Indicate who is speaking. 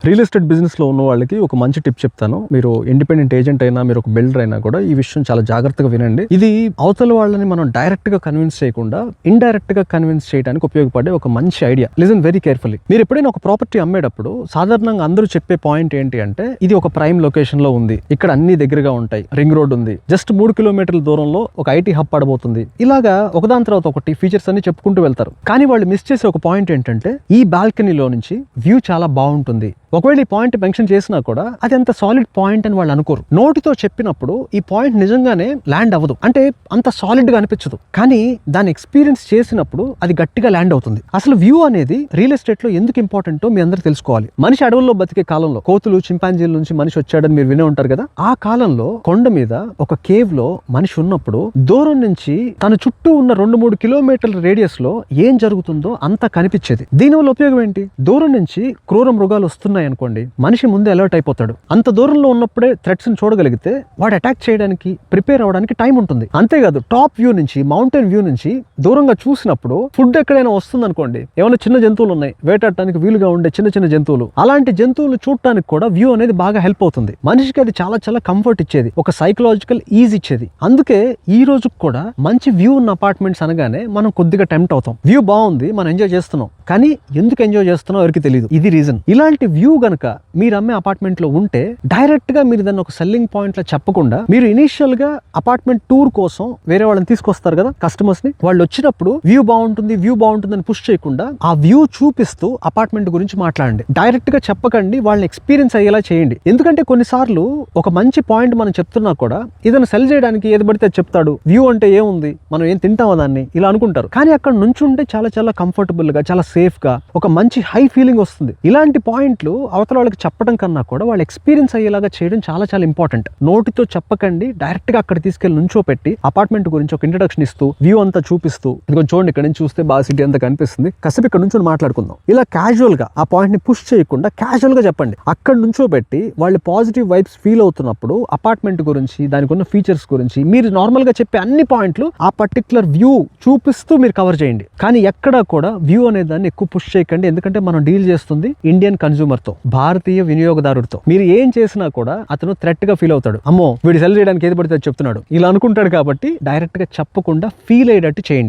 Speaker 1: Real estate business లో ఉన్న వాళ్ళకి ఒక మంచి టిప్ చెప్తాను. మీరు ఇండిపెండెంట్ ఏజెంట్ అయినా, మీరు ఒక బిల్డర్ అయినా కూడా ఈ విషయం చాలా జాగ్రత్తగా వినండి. ఇది అవతల వాళ్ళని మనం డైరెక్ట్ గా కన్విన్స్ చేయకుండా ఇండైరెక్ట్ గా కన్విన్స్ చేయడానికి ఉపయోగపడే ఒక మంచి ఐడియా. Listen very carefully. మీరు ఎప్పుడైనా ఒక ప్రాపర్టీ అమ్మేటప్పుడు సాధారణంగా అందరూ చెప్పే పాయింట్ ఏంటి అంటే, ఇది ఒక ప్రైమ్ లొకేషన్ లో ఉంది, ఇక్కడ అన్ని దగ్గరగా ఉంటాయి, రింగ్ రోడ్ ఉంది, జస్ట్ 3 కిలోమీటర్ల దూరంలో ఒక ఐటీ హబ్ పడబోతుంది, ఇలాగా ఒకదాని తర్వాత ఒకటి ఫీచర్స్ అన్ని చెప్పుకుంటూ వెళ్తారు. కానీ వాళ్ళు మిస్ చేసే ఒక పాయింట్ ఏంటంటే, ఈ బాల్కనీలో నుంచి వ్యూ చాలా బాగుంటుంది. ఒకవేళ ఈ పాయింట్ మెన్షన్ చేసినా కూడా అది అంత సాలిడ్ పాయింట్ అని వాళ్ళు అనుకోరు. నోటితో చెప్పినప్పుడు ఈ పాయింట్ నిజంగానే ల్యాండ్ అవ్వదు, అంటే అంత సాలిడ్ గా అనిపించదు. కానీ దాన్ని ఎక్స్పీరియన్స్ చేసినప్పుడు అది గట్టిగా ల్యాండ్ అవుతుంది. అసలు వ్యూ అనేది రియల్ ఎస్టేట్ లో ఎందుకు ఇంపార్టెంటో మీ అందరూ తెలుసుకోవాలి. మనిషి అడవుల్లో బతికే కాలంలో కోతులు, చింపాంజీల నుంచి మనిషి వచ్చాడని మీరు వినే ఉంటారు కదా. ఆ కాలంలో కొండ మీద ఒక కేవ్ లో మనిషి ఉన్నప్పుడు దూరం నుంచి తన చుట్టూ ఉన్న 2-3 కిలోమీటర్ల రేడియస్ లో ఏం జరుగుతుందో అంతా కనిపించేది. దీనివల్ల ఉపయోగం ఏంటి? దూరం నుంచి క్రూర మృగాలు వస్తున్నాయి అనుకోండి, మనిషి ముందే అలర్ట్ అయిపోతాడు. అంత దూరంలో ఉన్నప్పుడే థ్రెట్స్ ని చూడగలిగితే వాడు అటాక్ చేయడానికి, ప్రిపేర్ అవడానికి టైం ఉంటుంది. అంతేకాదు, టాప్ వ్యూ నుంచి, మౌంటైన్ వ్యూ నుంచి దూరంగా చూసినప్పుడు ఫుడ్ ఎక్కడైనా వస్తుంది అనుకోండి, ఏమైనా చిన్న జంతువులు ఉన్నాయి, వేటాడటానికి వీలుగా ఉండే చిన్న చిన్న జంతువులు, అలాంటి జంతువులు చూడటానికి కూడా వ్యూ అనేది బాగా హెల్ప్ అవుతుంది. మనిషికి అది చాలా చాలా కంఫర్ట్ ఇచ్చేది, ఒక సైకలాజికల్ ఈజ్ ఇచ్చేది. అందుకే ఈ రోజు కూడా మంచి వ్యూ ఉన్న అపార్ట్మెంట్స్ అనగానే మనం కొద్దిగా టెంప్ట్ అవుతాం. వ్యూ బాగుంది, మనం ఎంజాయ్ చేస్తున్నాం, కానీ ఎందుకు ఎంజాయ్ చేస్తున్నాం ఎవరికి తెలియదు. ఇది రీజన్. ఇలాంటి వ్యూ గనక మీరు అమ్మే అపార్ట్మెంట్ లో ఉంటే, డైరెక్ట్ గా మీరు దాన్ని ఒక సెల్లింగ్ పాయింట్ లో చెప్పకుండా, మీరు ఇనిషియల్ గా అపార్ట్మెంట్ టూర్ కోసం వేరే వాళ్ళని తీసుకొస్తారు కదా కస్టమర్స్ ని, వాళ్ళు వచ్చినప్పుడు వ్యూ బాగుంటుంది అని పుష్ చేయకుండా ఆ వ్యూ చూపిస్తూ అపార్ట్మెంట్ గురించి మాట్లాడండి. డైరెక్ట్ గా చెప్పకండి, వాళ్ళని ఎక్స్పీరియన్స్ అయ్యేలా చేయండి. ఎందుకంటే కొన్నిసార్లు ఒక మంచి పాయింట్ మనం చెప్తున్నా కూడా ఏదైనా సెల్ చేయడానికి ఏది పడితే చెప్తాడు, వ్యూ అంటే ఏముంది, మనం ఏం తింటామా దాన్ని, ఇలా అనుకుంటారు. కానీ అక్కడ నుంచి ఉంటే చాలా చాలా కంఫర్టబుల్ గా, చాలా సేఫ్ గా, ఒక మంచి హై ఫీలింగ్ వస్తుంది. ఇలాంటి పాయింట్లు అవతల వాళ్ళకి చెప్పడం కన్నా కూడా వాళ్ళు ఎక్స్పీరియన్స్ అయ్యేలాగా చేయడం చాలా చాలా ఇంపార్టెంట్. నోటితో చెప్పకండి, డైరెక్ట్ గా అక్కడ తీసుకెళ్లి నుంచో పెట్టి అపార్ట్మెంట్ గురించి ఒక ఇంట్రడక్షన్ ఇస్తూ, వ్యూ అంతా చూపిస్తూ, ఇదిగో చూడండి ఇక్కడ నుంచి చూస్తే బాగా సిటీ అంతా కనిపిస్తుంది, కాసేపు ఇక్కడ నుంచి మాట్లాడుకుందాం, ఇలా క్యాజువల్ గా ఆ పాయింట్ ని పుష్ చేయకుండా క్యాజువల్ గా చెప్పండి. అక్కడ నుంచో పెట్టి వాళ్ళు పాజిటివ్ వైబ్స్ ఫీల్ అవుతున్నప్పుడు అపార్ట్మెంట్ గురించి, దానికి ఉన్న ఫీచర్స్ గురించి మీరు నార్మల్ గా చెప్పే అన్ని పాయింట్లు ఆ పర్టికులర్ వ్యూ చూపిస్తూ మీరు కవర్ చేయండి. కానీ ఎక్కడా కూడా వ్యూ అనే దాన్ని ఎక్కువ పుష్ చేయకండి, ఎందుకంటే మనం డీల్ చేస్తుంది ఇండియన్ కన్స్యూమర్ తో, భారతీయ వినియోగదారుడితో. మీరు ఏం చేసినా కూడా అతను థ్రెట్ గా ఫీల్ అవుతాడు, అమ్మో వీడు సెల్ చేయడానికి ఏది పడితే చెప్తున్నాడు, ఇలా అనుకుంటాడు. కాబట్టి డైరెక్ట్ గా చెప్పకుండా ఫీల్ అయ్యేటట్టు చేయండి.